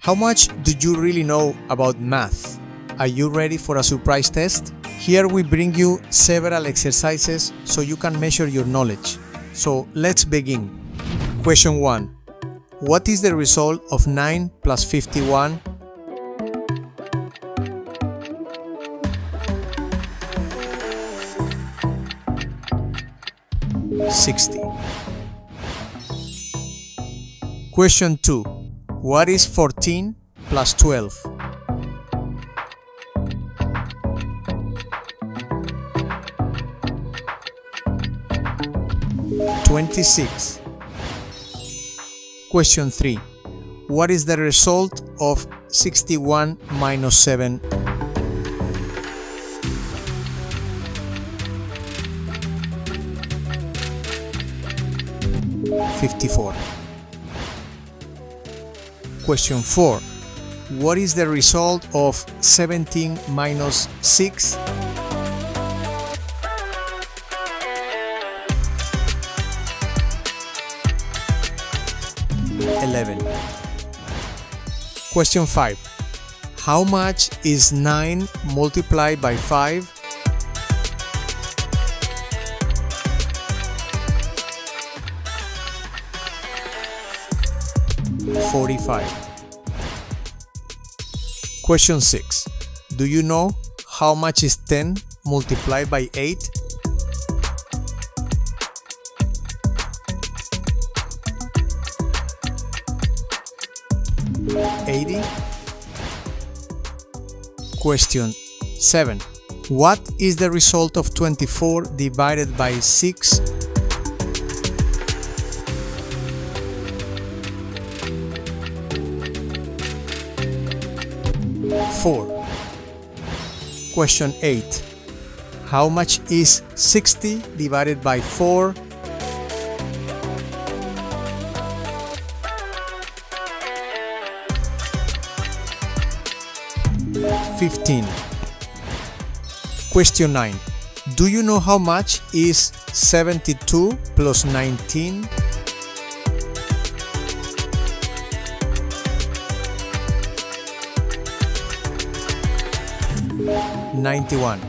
How much do you really know about math? Are you ready for a surprise test? Here we bring you several exercises so you can measure your knowledge. So let's begin. Question 1. What is the result of 9 plus 51? $60. Question 2. What is 14 plus 12? $26. Question 3. What is the result of 61 minus 7? $54. Question 4. What is the result of 17 minus 6? $11. Question 5. How much is 9 multiplied by 5? $45. Question 6. Do you know how much is 10 multiplied by 8? $80. Question 7. What is the result of 24 divided by 6? $4. Question 8. How much is 60 divided by 4? $15. Question 9. Do you know how much is 72 plus 19? $91.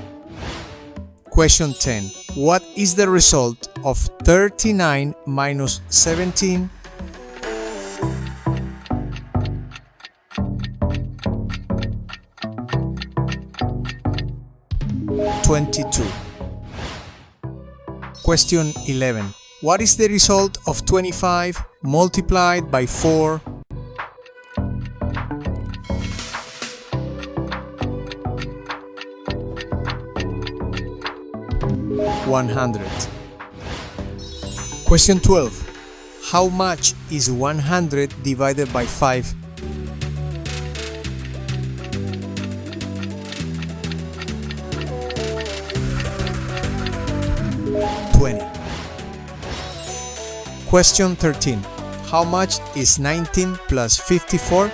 Question 10. What is the result of 39 minus 17? $22. Question 11. What is the result of 25 multiplied by 4? $100. Question 12. How much is 100 divided by 5? $20. Question 13. How much is 19 plus 54?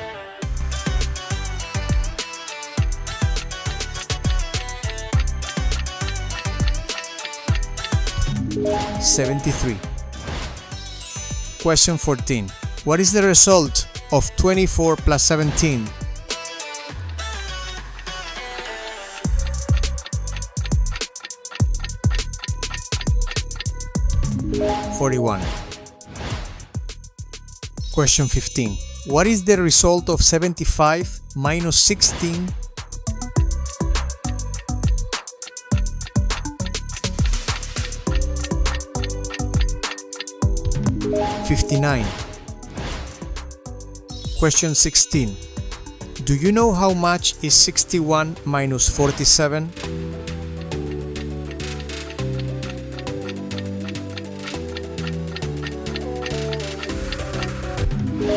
$73. Question 14. What is the result of 24 plus 17? $41. Question 15. What is the result of 75 minus 16? $59. Question 16. Do you know how much is 61 minus 47?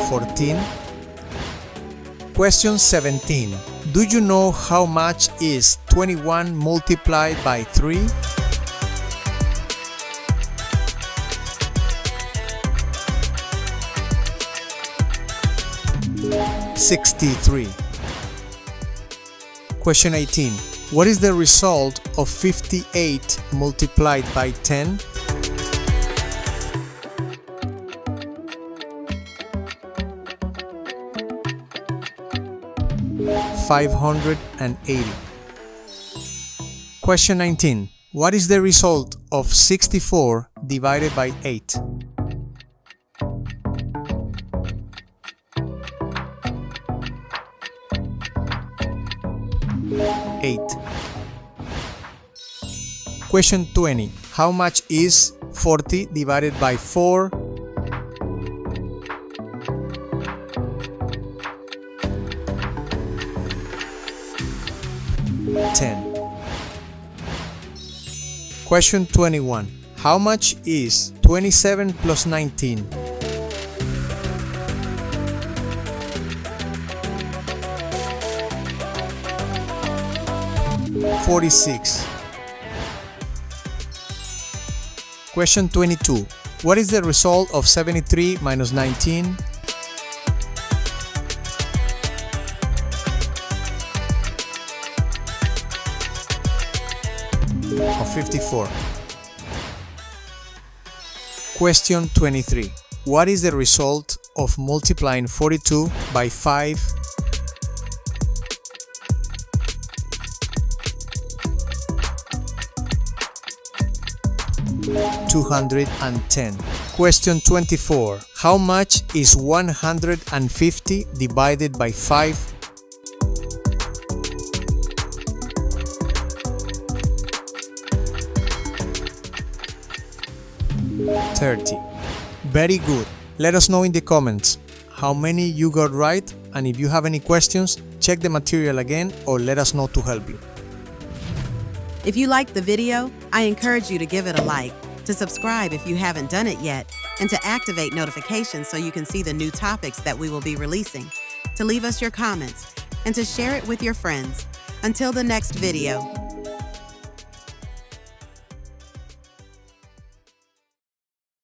$14. Question 17. Do you know how much is 21 multiplied by 3? $63. Question 18. What is the result of 58 multiplied by 10? 580. Question 19. What is the result of 64 divided by 8? 8. Question 20. How much is 40 divided by 4? 10. Question 21. How much is 27 plus 19? 46. Question 22. What is the result of 73 minus 19? 54. Question 23. What is the result of multiplying 42 by 5? 210. Question 24. How much is 150 divided by 5? 30. Very good. Let us know in the comments how many you got right, and if you have any questions, check the material again or let us know to help you. If you liked the video, I encourage you to give it a like, to subscribe if you haven't done it yet, and to activate notifications so you can see the new topics that we will be releasing, to leave us your comments, and to share it with your friends. Until the next video.